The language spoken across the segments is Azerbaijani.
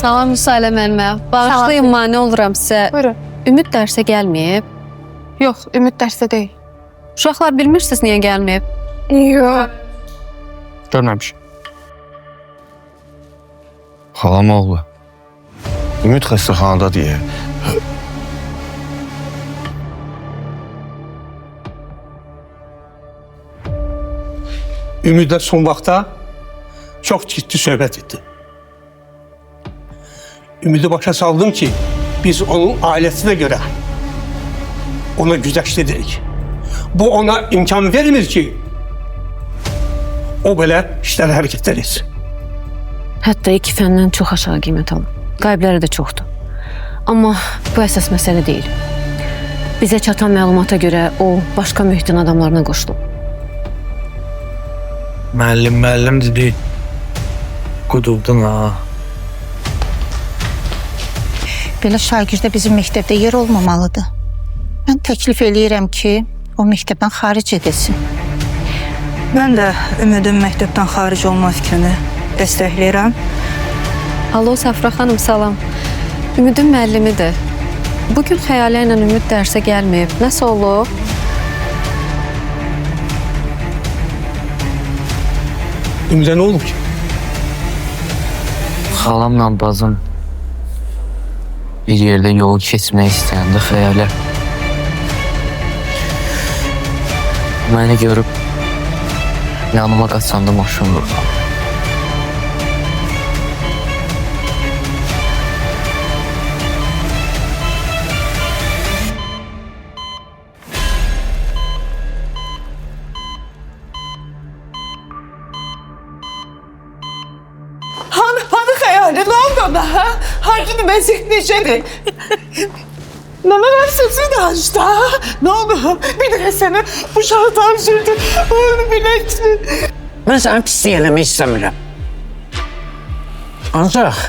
Salam Müsailə müəllimə. Bağışlayın, mane oluram sizə. Buyurun. Ümid dərsə gəlməyib. Yox, Ümid dərsdə deyil. Uşaqlar bilmirsiniz niyə gəlməyib? Yox. Görməmiş. Xalam oğlu. Ümid xəstəxanada deyə. Ümidlə son vaxtda çox ciddi söhbət etdi. Ümidi başa saldım ki, biz onun ailəsinə görə ona güzəştiririk. Bu ona imkan vermir ki, o belə işlər hərəkət edir. Hətta 2 fəndən çox aşağı qiymət alır. Qayıbları da çoxdur. Amma bu əsas məsələ deyil. Bizə çatan məlumata görə o, başqa mühitin adamlarına qoşulub. Müəllim dedi. Qudurdun ha. Belə şagirdə bizim məktəbdə yer olmamalıdır. Mən təklif eləyirəm ki, o məktəbdən xaric edilsin. Mən də Ümidin məktəbdən xaric olma fikrini dəstəkləyirəm. Alo, Səfra xanım, salam. Ümidin müəllimidir. Bugün Xəyalə ilə Ümid dərsə gəlməyib. Nəsə olub? Ümidə nə olub ki? Xalamla bazım bir yerdə yolu keçmək istəyəndə Xəyalə məni görüb yanıma qaçanda maşın vurdu. Hani Xəyali, nə oldu ona, ha? Hangi məzik necədir? Nana sözünü açtı, ha? Ne oldu? Bir de seni uşağı tanışırdı, onu biləksin. Mən səni pislik eləmək istəmirəm. Ancaq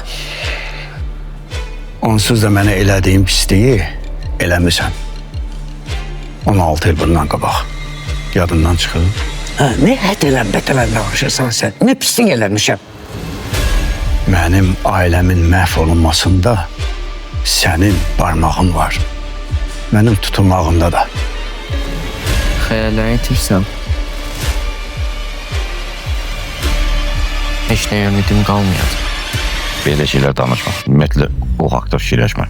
onsuz da mənə elədiyin pisliyi eləmirsən. 16 il bundan qabaq. Yadından çıxır. Nə həd bətələn danışırsan sən? Nə pislik eləmişəm? Mənim ailəmin məhv olunmasında sənin barmağın var. Mənim tutulmağında da. Xəyaləni itirsən. Heç nəyə ümidim qalmayacaq. Belə şeylər danışma. Ümumiyyətlə, o haqda fikirləşmə.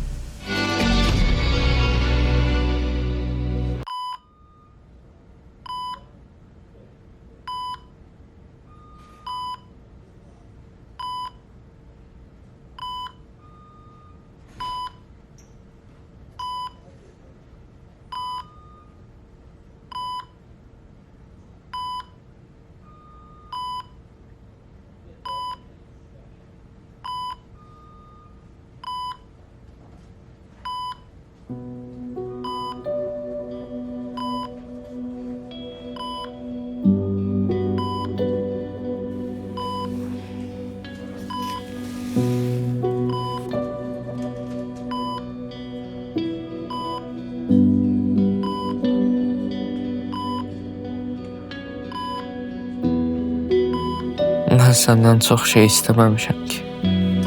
Mən səndən çox şey istəməmişəm ki.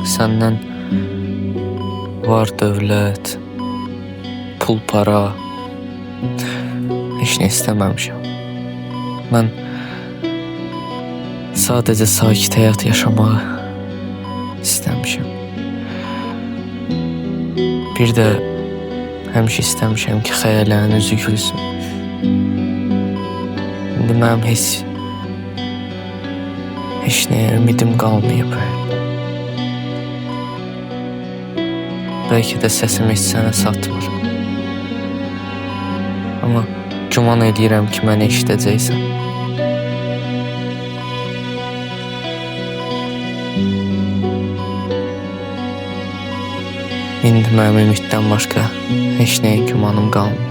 Səndən var dövlət, pul, para, heç nə istəməmişəm. Mən sadəcə sakit həyat yaşamağı istəmişəm. Bir də həmişə istəmişəm ki, Xəyalənin üzü gülsün. İndi mənim heç nəyə ümidim qalmayıb. Bəlkə də səsim heç sənə satmır. Amma güman edirəm ki, məni eşidəcəksən. İndi mənim ümiddən başqa heç nəyə gümanım qalmır.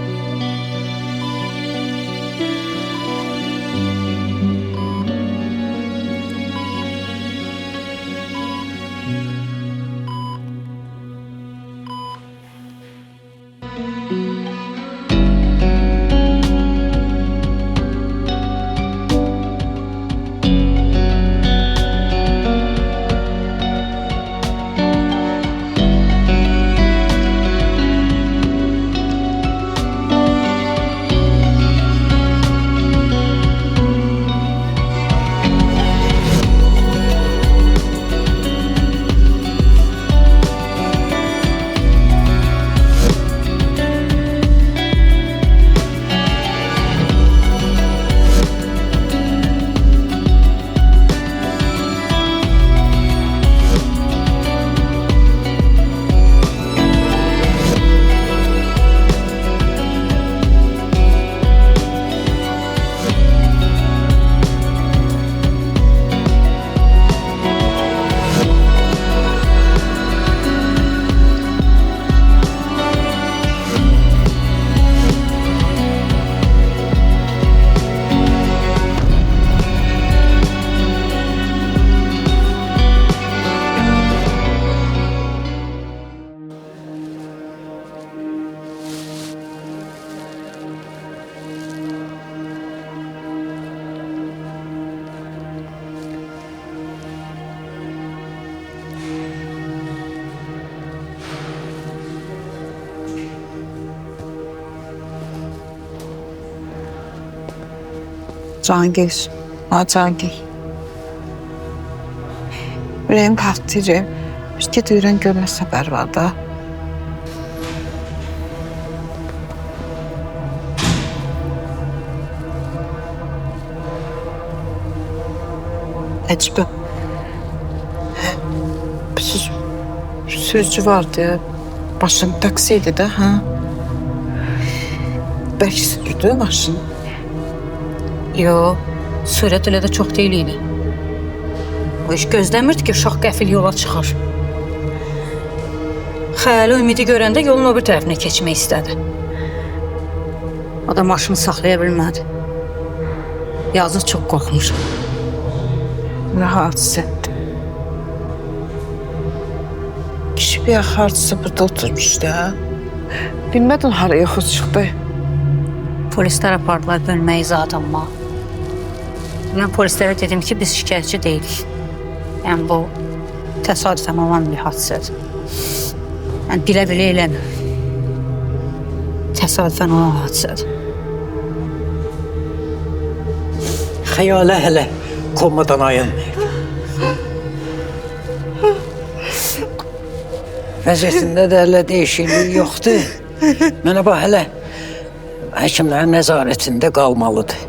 Cangir. Ha Cangir. Ürəyim partlayır. Get öyrən gör nə xəbər var da. Əcibə. Sözcü vardı ya. Başın taksiydi də, ha? Bəlkə sürdü maşını. Yo, sürət elə də çox deyil idi. O iş gözləmirdi ki, uşaq qəfil yola çıxar. Xəyali ümidi görəndə yolun o bir tərəfinə keçmək istədi. O da maşını saxlaya bilmədi. Yazıq çox qorxmuş. Nə hadisədir? Kişi bir hardasa burada oturmuş da. Bilmədin hara yoxu çıxdı. Polislər apardılar bölməyi zadıma. Mən polislərə dedim ki, biz şikayətçi deyilik. Yəni bu təsadüfən olan bir hadisədir. Yəni bilə-bilə eləmir. Təsadüfən olan hadisədir. Xəyalə hələ komadan ayılmayıb. Vəziyyətində də hələ dəyişiklik yoxdur. Mənə bax hələ həkimlərin nəzarətində qalmalıdır.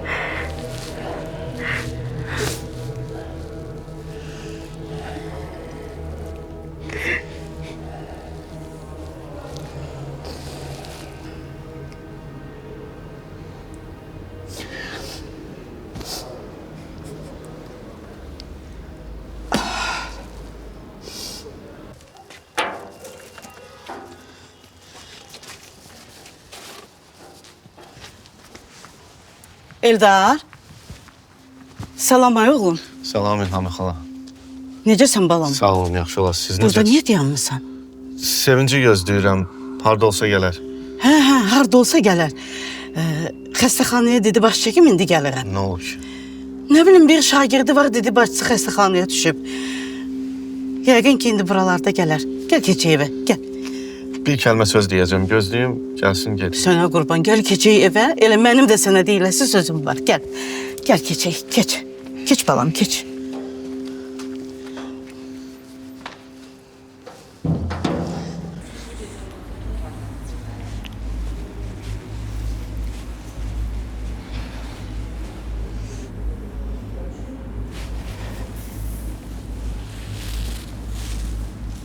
Eldar. Salam ay oğlum. Salam İlhamə xala. Necəsən balam? Sağ olun, yaxşı olasınız. Siz Burada necəsiniz? niyə dayanmısan? Sevinci gözləyirəm. Harda olsa gələr. Hə, harda olsa gələr. Xəstəxanaya dedi baş çəkim, indi gəlirəm. Nə olur ki? Nə bilim, bir şagirdi var, dedi başçısı xəstəxanaya düşüb. Yəqin ki, indi buralarda gələr. Gəl keçək evə, gəl. Bir kəlmə söz deyəcəm, gözləyim, gəlsin gel. Sənə qurban, gəl keçək evə. Elə mənim də sənə deyiləsi sözüm var, gəl. Gəl keçək, keç. Keç balam, keç.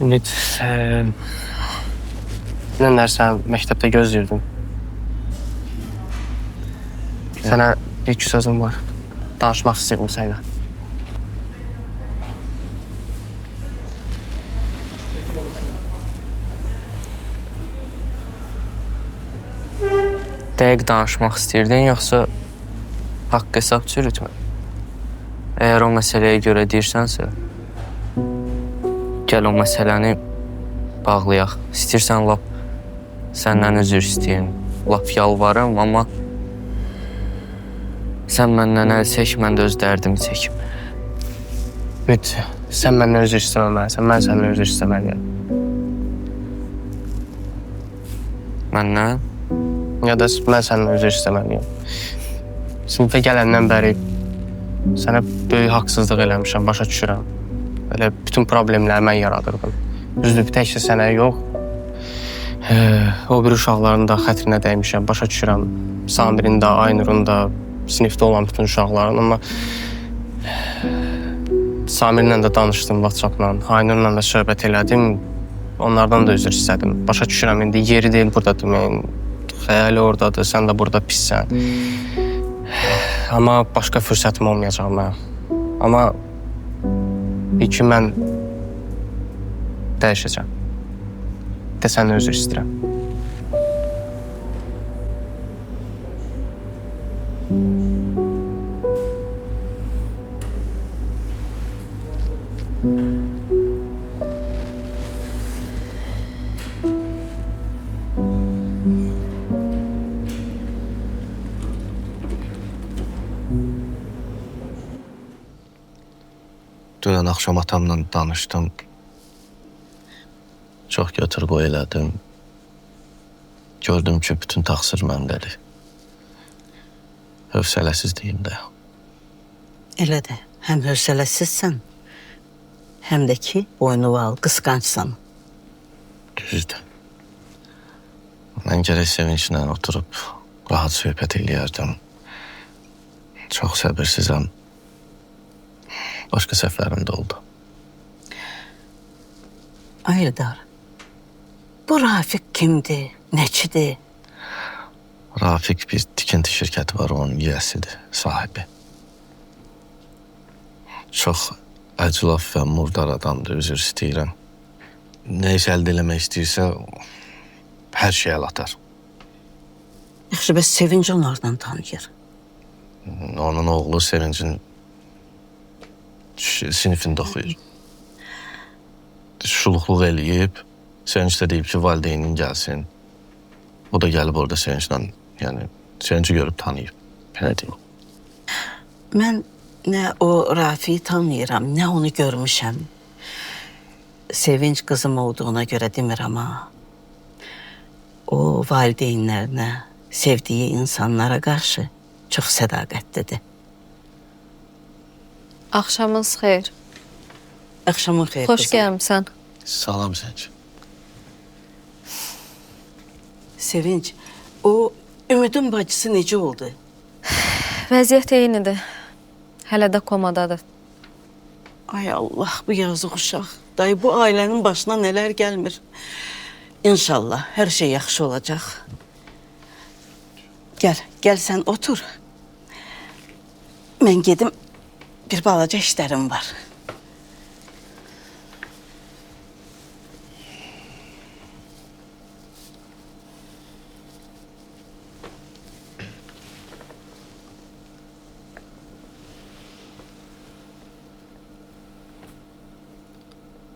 Ümid, dünənlər sən məktəbdə gözləyirdin. Sənə bir-iki sözüm var. Danışmaq istəyirdim sənə. Dəqiq danışmaq istəyirdin, yoxsa haqq hesab çürütmə? Əgər o məsələyə görə deyirsənsə, gəl o məsələni bağlayaq. İstəyirsən lap səndən üzr istəyim, lap yalvarım, amma sən məndən əl çək, mən də öz dərdimi çəkim. Ümid, sən məndən üzr istəməməlisən, mən səndən üzr istəməliyəm. Məndən? Ya da mən səndən üzr istəməliyəm. Sinifə gələndən bəri sənə böyük haqsızlıq eləmişəm, başa düşürəm. Elə bütün problemləri mən yaradırdım. Düzdür, təkcə sənə yox, o bir uşaqların da xətrinə dəymişəm, başa düşürəm. Samirin də, Aynurun da, sinifdə olan bütün uşaqların, amma Samirlə də danışdım WhatsApp-la, Aynurla da söhbət elədim, onlardan da üzr istədim. Başa düşürəm, indi yeri deyil burada deməyin, xəyali oradadır, sən də burada pissən. Amma başqa fürsətim olmayacaq mənə. Amma bir ki, mən dəyişəcəm. De səndən üzr istəyirəm. Dünən axşam atamla danışdım. Çox götür-qoy elədim. Gördüm ki, bütün təqsir məndədir. Hövsələsizliyim də. Elə də həm hövsələsizsən, həm də ki, boynuval, qısqancsan. Düzdür. Mən gərək sevinclə oturub rahat söhbət eləyərdim. Çox səbirsizəm. Başqa səhvlərim də oldu. Ay Eldar, bu Rafiq kimdir, nəçidir? Rafiq bir tikinti şirkəti var, onun yiyəsidir, sahibi. Çox əclaf və murdar adamdır, üzr istəyirəm. Nə iş əldə eləmək istəyirsə, hər şey əl atar. Yaxşı, bəs Sevinc onlardan tanıyır. Onun oğlu Sevincin sinifində oxuyur. Şuluqluq eləyib, Sevinç də deyib ki, valideynin gəlsin. O da gəlib orada Sevinclə, yəni Sevinci görüb tanıyıb. Belə deyim. Mən nə o Rafiqi tanıyıram, nə onu görmüşəm. Sevinç qızım olduğuna görə demirəm ha. O valideynlərinə, sevdiyi insanlara qarşı çox sədaqətlidir. Axşamınız xeyir. Axşamın xeyir Xoş qızım. gəlmisən. Salam Sevinç. Sevinç, o Ümidin bacısı necə oldu? Vəziyyət eynidir. Hələ də komadadır. Ay Allah, bu yazıq uşaq. Dayı, bu ailənin başına nələr gəlmir. İnşallah hər şey yaxşı olacaq. Gəl sən otur. Mən gedim, bir balaca işlərim var.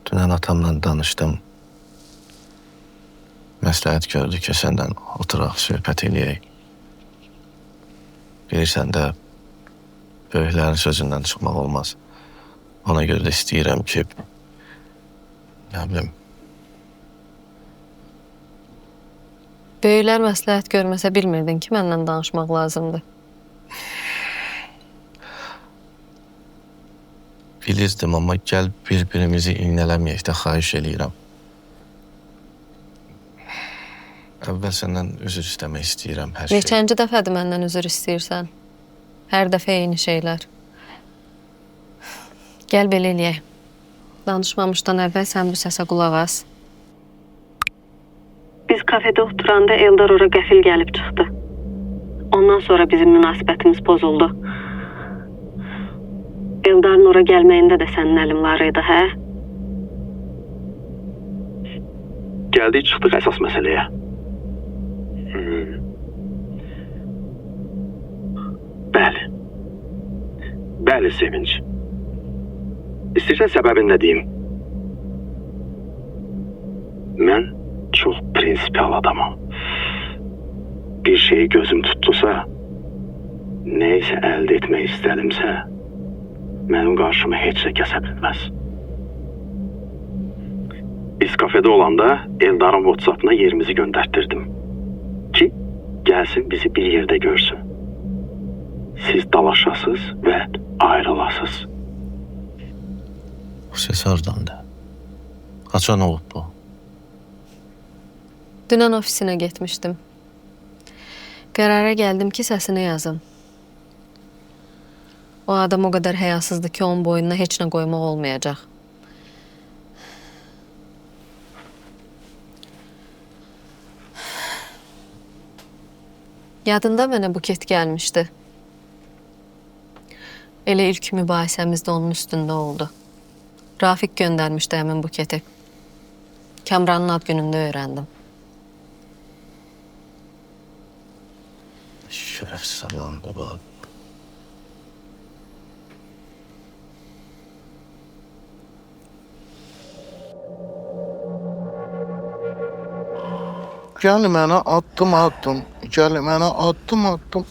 Dünən atamla danışdım. Məsləhət gördü ki, səndən oturaq, söhbət eləyək. Bilirsən də, böyüklərin sözündən çıxmaq olmaz. Ona görə də istəyirəm ki, nə bilim, Böyüklər məsləhət görməsə bilmirdin ki, məndən danışmaq lazımdır. bilirdim, amma gəl bir-birimizi iynələməyək də xahiş eləyirəm. Əvvəl səndən üzr istəmək istəyirəm hər şey. Neçənci dəfədir məndən üzr istəyirsən? Hər dəfə eyni şeylər. Gəl belə eləyək. Danışmamışdan əvvəl sən bu səsə qulaq as. Biz kafedə oturanda Eldar ora qəfil gəlib çıxdı. Ondan sonra bizim münasibətimiz pozuldu. Eldarın ora gəlməyində də sənin əlin var idi, hə? Gəldik, çıxdıq əsas məsələyə. Bəli, Sevinç. İstəyirsən səbəbin nə deyim? Mən çox prinsipial adamam. Bir şeyi gözüm tutdusa, nə isə əldə etmək istədimsə, mənim qarşıma heç nə kəsə bilməz. Biz kafede olanda Eldar'ın WhatsApp'ına yerimizi göndərtdirdim. Ki, gəlsin bizi bir yerdə görsün. Siz dalaşasız və ayrılasız. Bu ses hardandı? Qaçan olub bu? Dünən ofisinə getmişdim. Qərara gəldim ki, səsini yazım. O adam o qədər həyasızdır ki, onun boynuna heç nə qoymaq olmayacaq. Yadında mənə buket gəlmişdi. Elə ilk mübahisəmiz də onun üstündə oldu. Rafiq göndərmişdi həmin buketi. Kamranın ad günündə öyrəndim. Şerefsiz Allah'ım baba. Gəl mənə addım. Gəl mənə addım.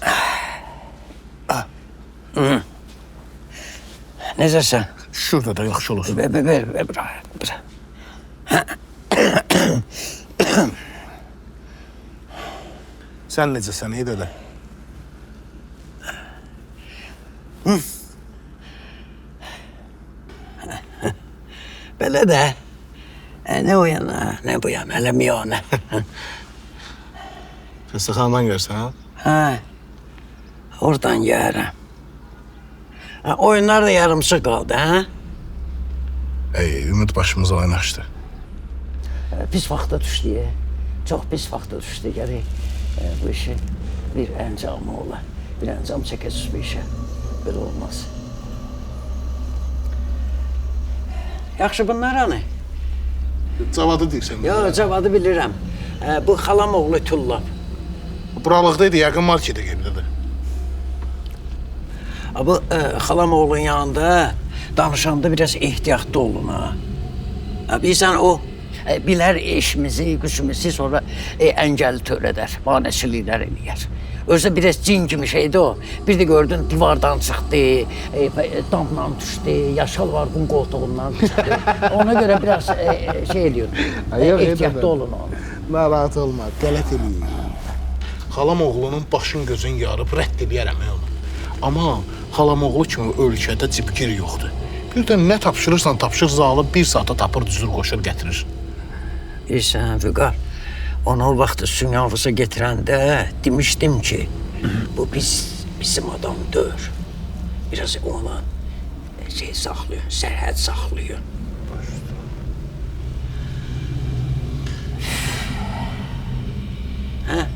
Necəsən? Şurada da yaxşı olur. Ver. Sən necəsən, iyi də? Elə də. Nə o yana, nə bu yana, elə mi yana? Xəstəxanadan gəlsən? Hə, oradan gəlirəm. Oyunlar da yarımçıq qaldı, hə? Ümid başımıza oynaşdı. Pis vaxta düşdü, çox pis vaxta düşdü. Gərək bu işin bir əncamı ola. Bir əncam çəkəsiz bu işə. Belə olmaz. Yaxşı, bunlar hani? Cavadı deyirsən. Yox, cavadı bilirəm. Bu xalam oğlu Tullab. Buralıqdaydı, yəqin marketə qeybdədir. Bu xalam oğlun yanında danışanda biraz ehtiyatlı olun ha. Bilirsən o bilər eşimizi, qüsümüzü sonra əngəli törədər, bahanəçiliklər eləyər. Özü biraz cin kimi şeydi o. Bir de gördün divardan çıxdı, damdan düşdü, yaşal varqın koltuğundan düşdü. Ona göre biraz şey ediyor, ehtiyatlı olun onu. Narahat olma, qələt eləyir. Xalam oğlunun başın gözün yarıb rədd eləyərəm onu. Amma xalam oğlu kimi ölkədə cibgir yoxdur. Bir də nə tapşırırsan tapşır zalı bir saata tapır düzür qoşur gətirir. Bilirsən Vüqar, onu o vaxt Sünyavıza getirəndə demişdim ki, bu bizim adam dör. Biraz ona şey saxlayın, sərhəd saxlayın. Hə?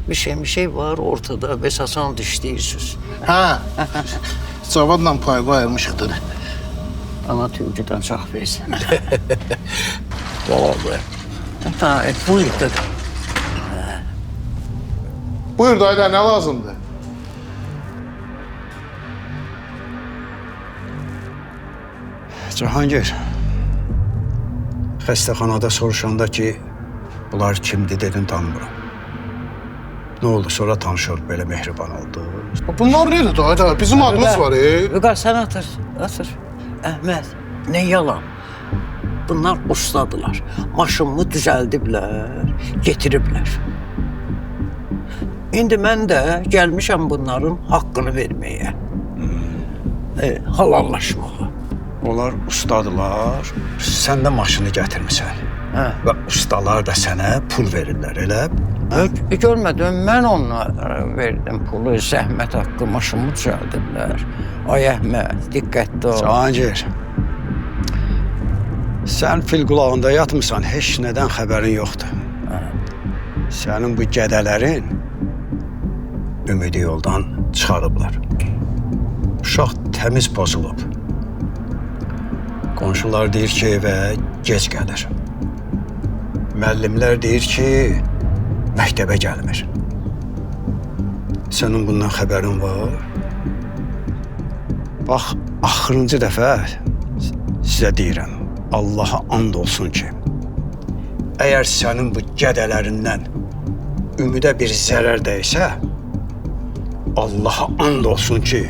Bir şey var ortada və sasan dişləyirsiniz. Hə, Cavadla payı ayırmışıqdır. Ana tülküdən çox versin. Valla be. Buyur da. Buyur dayıda, nə lazımdır? Cahangir, xəstəxanada soruşanda ki, bunlar kimdir dedin tanımıram. Ne oldu sonra tanışır böyle mehriban oldu. Bunlar nedir dayıda? Bizim adımız var. Vüqar sen atır. Əhməd, ne yalan. Bunlar ustadılar. Maşınımı düzəldiblər, getiriblər. İndi mən də gəlmişəm bunların haqqını verməyə. Halallaşmağa. Onlar ustadılar, sən də maşını gətirmisən. Və ustalar da sənə pul verirlər, elə? Görmədim, mən onlara verdim pulu, zəhmət haqqı, maşımı düzəldiblər. Ay Əhməd, diqqətli ol. Cahangir, sən fil qulağında yatmısan, heç nədən xəbərin yoxdur. Sənin bu gədələrin ümidi yoldan çıxarıblar. Uşaq təmiz pozulub. Qonşular deyir ki, evə gec gəlir. Müəllimlər deyir ki, məktəbə gəlmir. Sənin bundan xəbərin var? Bax, axırıncı dəfə sizə deyirəm, Allaha and olsun ki, əgər sənin bu gədələrindən ümidə bir zərər dəysə, Allaha and olsun ki,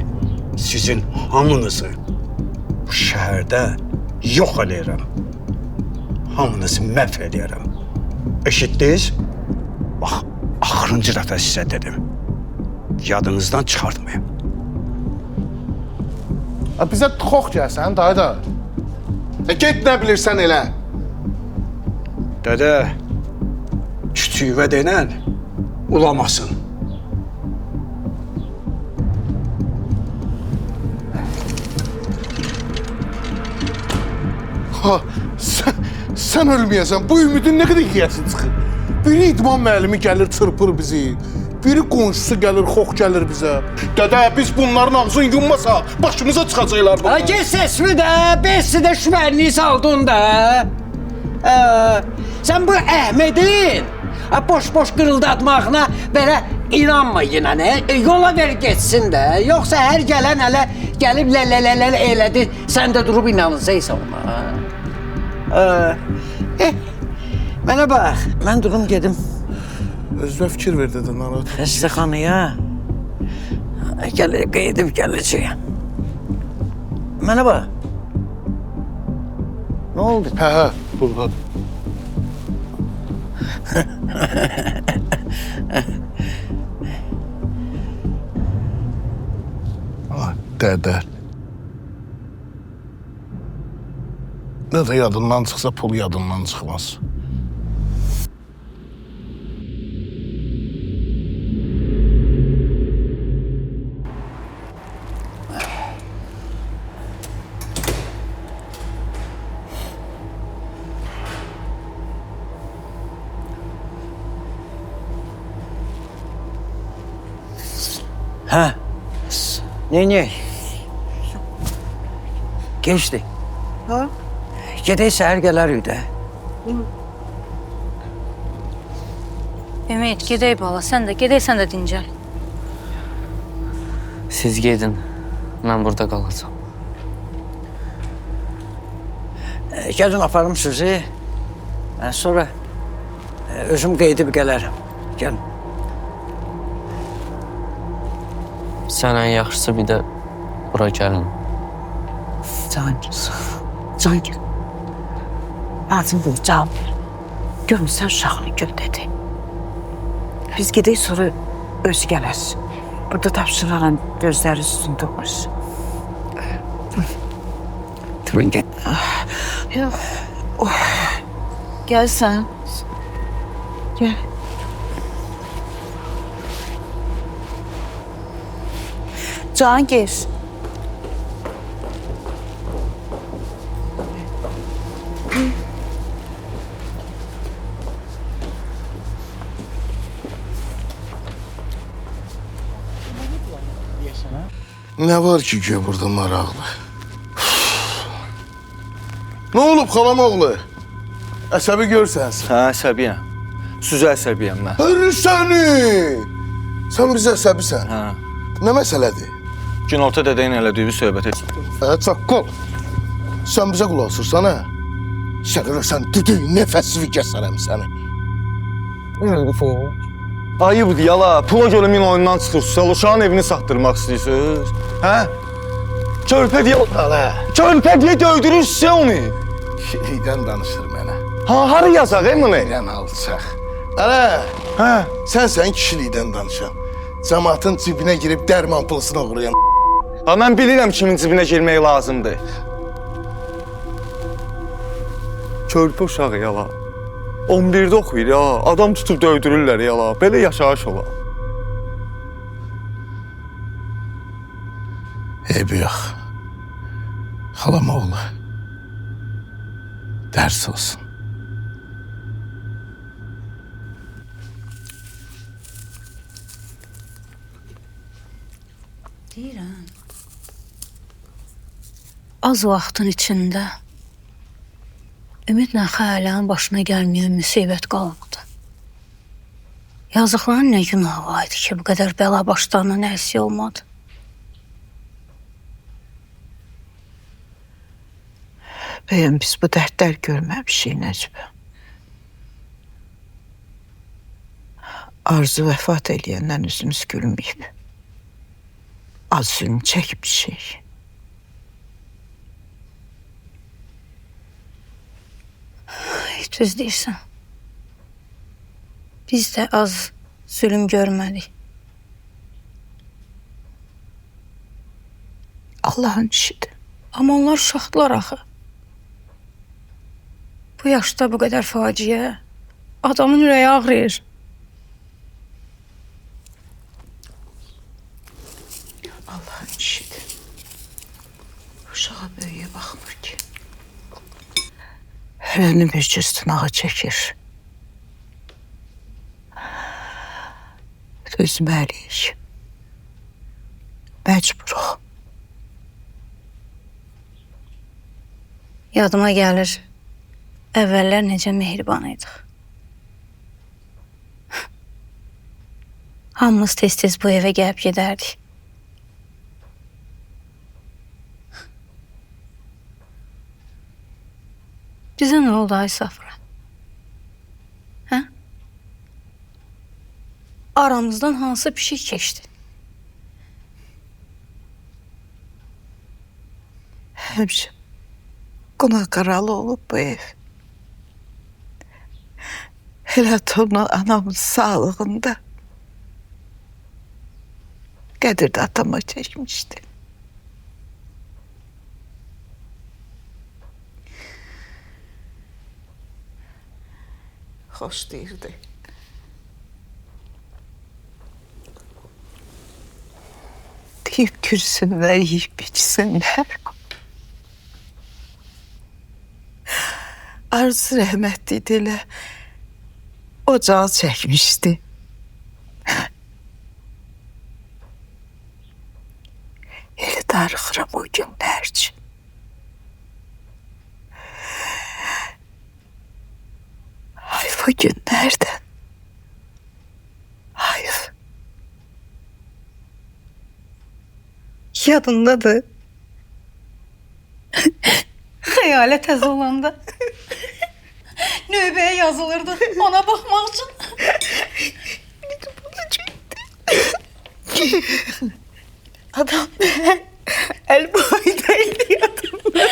sizin hamınızı bu şəhərdə yox eləyirəm. Hamınızı məhv eləyirəm. Eşitdiniz? Bax, axırıncı dəfə sizə dedim. Yadınızdan çıxartmayın. Bizə tıxox gəlsən dayıda. Get nə bilirsən elə. Dədə, küçüyüvə denən ulamasın. Ha, sən ölməyəsən, bu ümidin nə qədər yiyəsi çıxır. Biri idman müəllimi gəlir, çırpır bizi. Biri qonşusu gəlir, xox gəlir bizə. Dədə, biz bunların ağzını yummasa, başımıza çıxacaqlar bunlar. Gel sesmi də, besi də şübhənliyi saldın da. Sən bu Əhmədin boş-boş qırıldatmağına belə inanma yine ne? Yola ver geçsin də. Yoxsa hər gələn hələ gəlib lələ elədi. Sən də durub inanacaqsan ona. Mənə bax, mən durum gedim. Özünə fikir ver dedi, narahat. Xəstəxanaya qeydib gələcəyəm. Mənə bax. Ne oldu? Hə, buradadır. Dədə. Ne de yadından çıxsa pul yadından çıxmaz. Hə. Neyniyək? Geçdi. Ha? Gedək səhər gələrik də. Ümid, gedək bala, sən də, gedək sən də dincəl. Siz gedin. Mən burada qalacağam. Gəlin aparım sizi. Sonra özüm qeydib gələrəm. Gəlin. Sən ən yaxşısı bir də bura gəlin. Can gel. Lazım değil, can ver. Görmüşsən uşağını gül dedi. Biz gedək sonra özü gələz. Burada tapşırılan gözləri üstündə olmaz. Durun gel. Yox. Gel sen. Gel. Can gir. Ne var ki gör burada maraqlı? Ne olub xalam oğlu? Əsəbi görsənsən. Hə, əsəbiyəm. Süzə əsəbiyəm mən. Hırı səni! Sən bizə əsəbisən. Hə. Nə məsələdir? Günorta dədeyin elədiyi bir söhbət heç. Çaqqol. Sən bizə qulaq asırsan, hə? Sən düdüyün nəfəsini kəsərəm səni. Ayıbdır yala, pula görə min oyundan çıxırsınız, uşağın evini satdırmaq istəyirsiniz. Hə? Körpə deyə dövdürürsünüz onu. Kişilikdən danışır mənə. Ha, harı yazaq, bunu? Sən alçaq. Ələ, Hə? sən kişilikdən danışan. Cəmaatın cibinə girib dərman pılısını oğrayan. Ha, mən bilirəm kimin cibinə girmək lazımdır. Körpə uşağı yala. 11'də oxuyur ya, adam tutub dövdürürlər yala. Belə yaşayış ola. Eybi yox. Xalam oğlu. Dərs olsun. Deyirəm. Az vaxtın içində Ümidlə Xəyalənin başına gəlməyən müsibət qalmadı. Yazıqların nə günahı var idi ki, bu qədər bəla başlarına nəsi olmadı. Bəyəm biz bu dərdlər görməmişik Nəcibə. Arzu vəfat eləyəndən üzümüz gülməyib. Az zülm çəkmişik. Düz deyirsən. Biz də az zülm görmədik. Allahın işidir. Amma onlar uşaqdılar axı. Bu yaşda bu qədər faciə adamın ürəyi ağrıyır. Allahın işidir. Uşağa böyüyə baxmır ki. Hələnin bir cüz tınağı çəkir. Dözməliyik. Məcburuq. Yadıma gəlir, əvvəllər necə mehriban idik. Hamımız tez-tez bu evə gəlib gedərdik. Bizə nə oldu ay Safra? Hə? Aramızdan hansı pişik keçdi? Həmişə qonaq qaralı olub bu ev. Elə Turna anamın sağlığında Qədir də atama çəkmişdi. xoş deyirdi. Deyib kürsünlər, yiyib içsinlər. Arzu rəhmətli idi elə ocağı çəkmişdi. Elə darıxıram o günlər üçün. Hayf o günlərdən. Hayf. Yadındadır. Xəyalə təzə olanda növbəyə yazılırdı ona baxmaq üçün. Adam el boydaydı yadımda.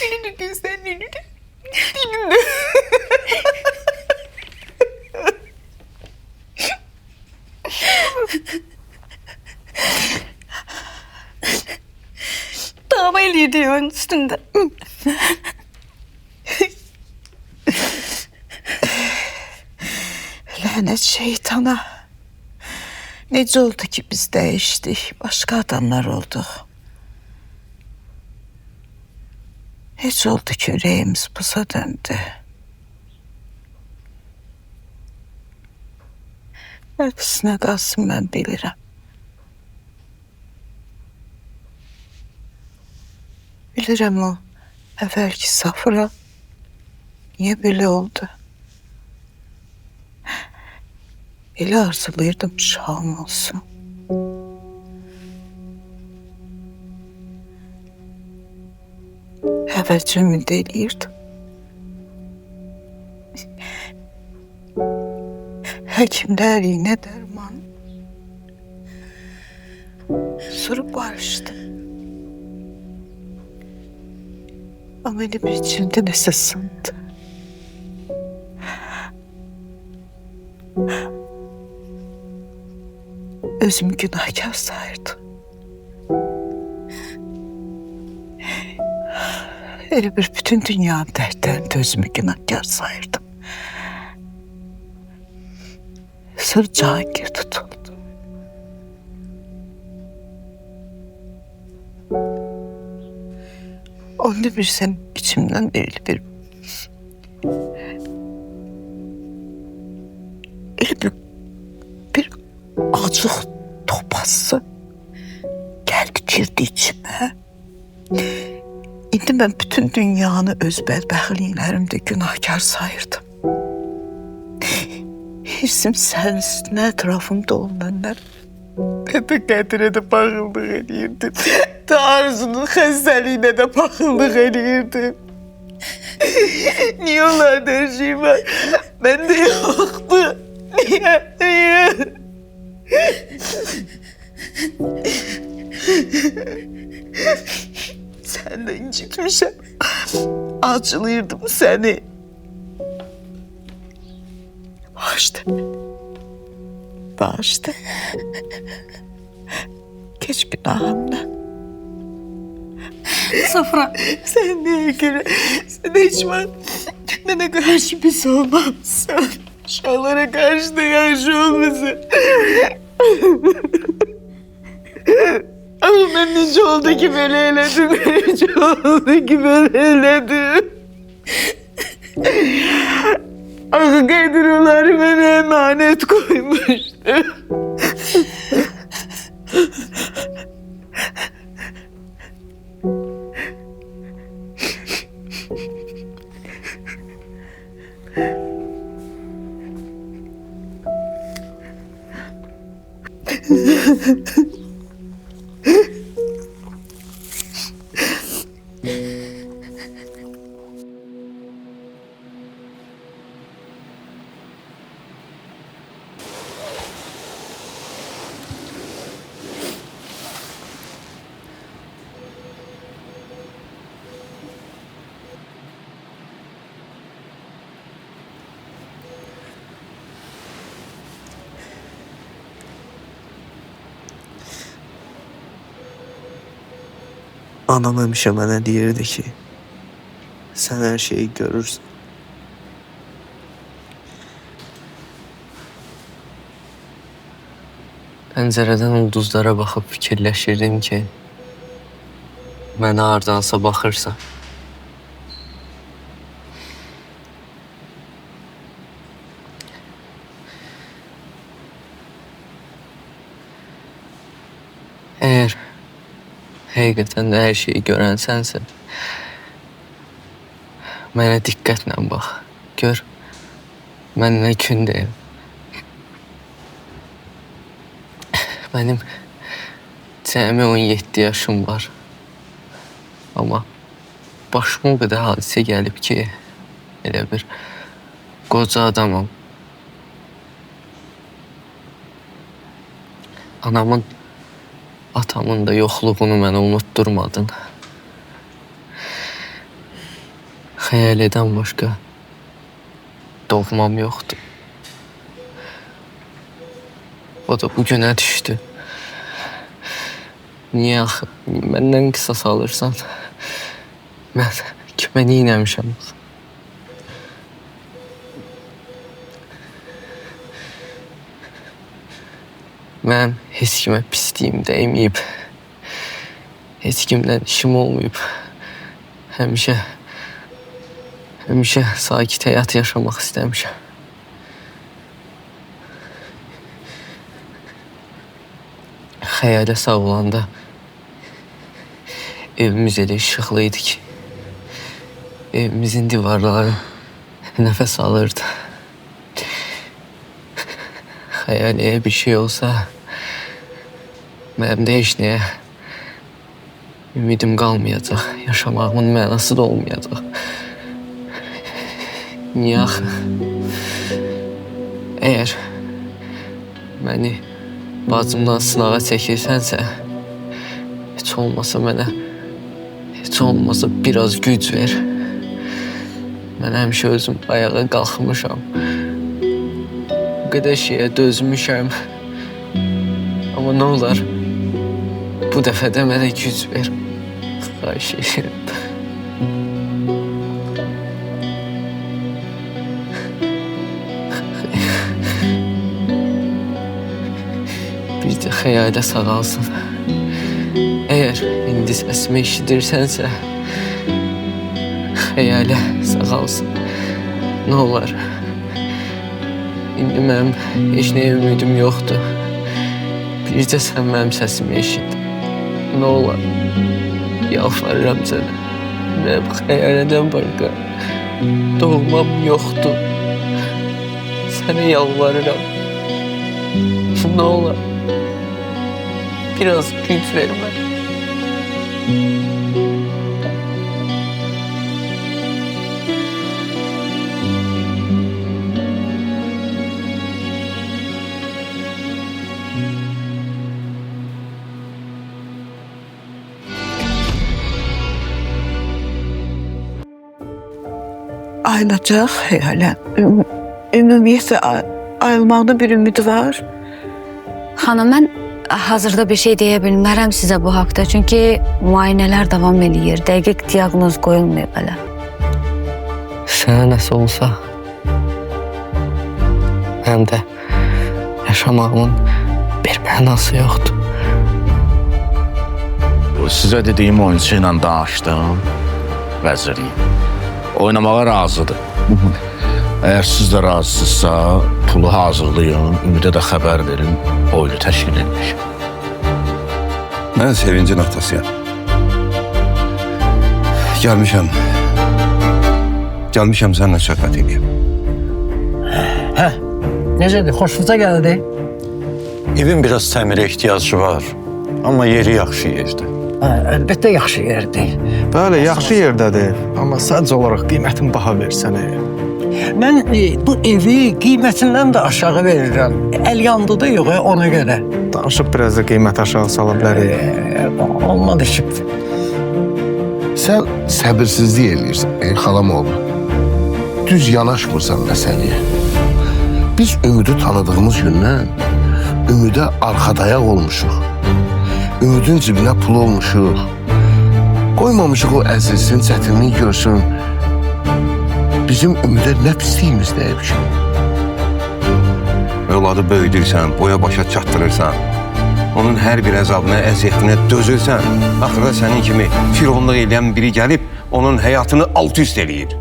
Elini gözden elini. Dilini. Dava eliydi onun üstünde. Lanet şeytana. Necə oldu ki biz dəyişdik, başqa adamlar olduq. Necə oldu ki ürəyimiz buza döndü. Hepsine qalsın mən bilirəm. Bilirəm o əvvəlki Safra niyə belə oldu? Elə arzulayırdım uşağım olsun. Əvvəlcə ümid eləyirdim. Həkimlər iynə dərman. Sonra barışdım. Ama benim içimde nəsə sındı. Özümü günahkar sayırdım. Elə bir bütün dünyanın dərdlərində özümü günahkar sayırdım. Sonra Cahangir tutuldu. Onda bir sen içimden belli bir acıq topası geldi girdi içime. İndi ben bütün dünyanı öz bədbəxtliklərimdə günahkar sayırdım. Hirsim sənin üstünə ətrafımda olanlar. Hətta Qədirə də baxıldıq eləyirdim. Da Arzu'nun xəstəliyinə də baxıldıq eləyirdim. Niye onlarda her şey var? Bende yoktu. Niye? Senden incitmişim. Acılıyırdım seni. Bağışla. Bağışla. Geç günahımdan. Safra. Sen neye göre? Sen hiç var. Nene karşı biz olmazsın. Uşaklara karşı da karşı olmasın. Ama ben hiç oldu ki böyle eyledim. Hiç oldu ki böyle eyledim. Ah Kadir beni emanet koymuştu. Anam həmişə mənə deyirdi ki, sən hər şeyi görürsən. Pəncərədən ulduzlara baxıb fikirləşirdim ki, mənə hardansa baxırsa. Əgər həqiqətən də hər şeyi görən sənsə, mənə diqqətlə bax. Gör, mən nə gündəyim. Mənim cəmi 17 yaşım var. Amma başıma o qədər hadisə gəlib ki, elə bir qoca adamım. Anamın, atamın da yoxluğunu mənə unutturmadın. Xəyalidən başqa doğmam yoxdur. O da bu günə düşdü. Niyə axı? Məndən qisas alırsan? Mən kimə neynəmişəm? Mən heç kimə pisliyim dəyməyib. Heç kimdən işim olmayıb. Həmişə sakit həyat yaşamaq istəmişəm. Xəyalə sağ olanda evimiz elə işıqlı idi ki, evimizin divarları nəfəs alırdı. Xəyaliyə bir şey olsa, mənim də heç nəyə ümidim qalmayacaq, yaşamağımın mənası da olmayacaq. Niyə axı? Əgər məni bacımdan sınağa çəkirsənsə, heç olmasa mənə, heç olmasa biraz güc ver. Mən həmişə özüm ayağa qalxmışam. Bu qədər şeyə dözmüşəm. Amma nə olar, bu dəfə də mənə güc ver. Xahiş edirəm. Bir də xəyalə sağalsın. Əgər indi səsimi eşidirsənsə, xəyalə sağalsın. Nə olar? İndi mənim heç nəyə ümidim yoxdur. Bircə sən mənim səsimi eşit. Nə olar? Yalvarıram sənə. Mənim xəyalədən başqa doğmam yoxdur. Sənə yalvarıram. Nə olar? Biraz güc vermə. Ayılacaq xəyalən. Ümumiyyətlə ayılmağına bir ümidi var. Xanım, mən hazırda bir şey deyə bilmərəm sizə bu haqda. Çünki müayinələr davam eləyir. Dəqiq diaqnoz qoyulmayıb hələ. Sənə nəsə olsa, həm də yaşamağımın bir mənası yoxdur. Sizə dediyim oyunçu ilə danışdım, vəzirliyim. Oynamağa razıdır. Əgər siz də razısınızsa, pulu hazırlayın, Ümidə də xəbər verin, oyunu təşkil edilir. Mən Sevincin atasıyam. Gəlmişəm səninlə söhbət edeyim. Necədir, xoşunuza gəldi? Evin biraz təmirə ehtiyacı var, amma yeri yaxşı yerdir. Əlbəttə yaxşı yerdir. Bəli, yaxşı yerdədir. Amma sadəcə olaraq qiymətini baha versənə. Mən bu evi qiymətindən də aşağı verirəm. Əl yandıda yox, ona görə. Danışıb biraz da qiymət aşağı sala bilərik. Olmadı ki. Sən səbirsizlik eləyirsən, xalamoğlu. Düz yanaşmırsan məsələyə. Biz Ümidi tanıdığımız gündən Ümidə arxadayaq olmuşuq. Ümidin cibinə pul olmuşuq. Qoymamışıq o əzilsin, çətinlik görsün. Bizim Ümidə nə pisliyimiz dəyib ki? Övladı böyüdürsən, boya başa çatdırırsan. onun hər bir əzabına, əziyyətinə dözürsən, axırda sənin kimi fironluq eləyən biri gəlib onun həyatını alt-üst eləyir.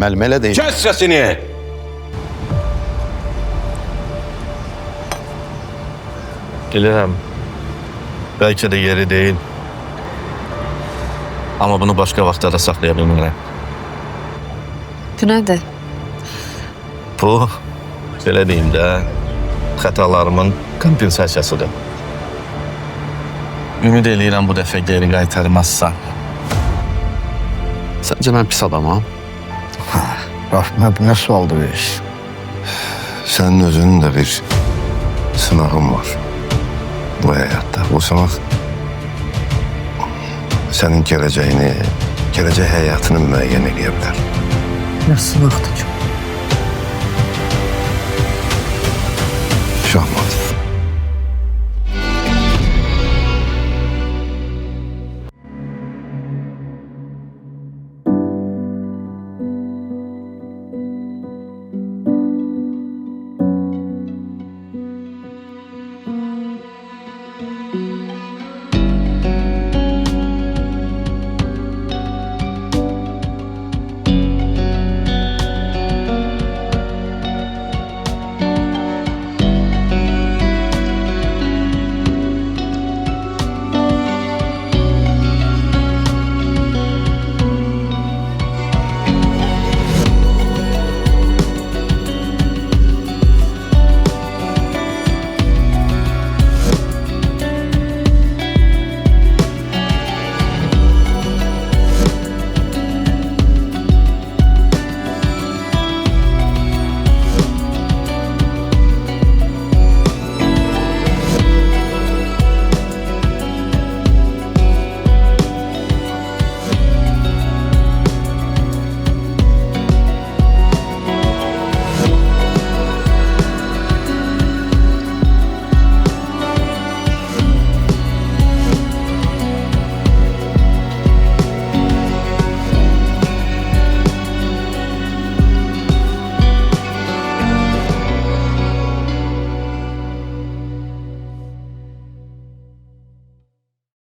Müəllim elə deyil. Kəs səsini! Bilirəm. Bəlkə də yeri deyil. Amma bunu başqa vaxtlarda saxlaya bilmirəm. Bu nədir? Bu, belə deyim də, xətalarımın kompensasiyasıdır. Ümid eləyirəm bu dəfə geri qaytarmazsan. Səncə mən pis adamam? Rafmə bu nə sualdır verirsin? Sənin özünün də bir sınağın var bu həyatda. Bu sınaq sənin gələcəyini, gələcək həyatını müəyyən edə bilər. Nə sınaqdır ki?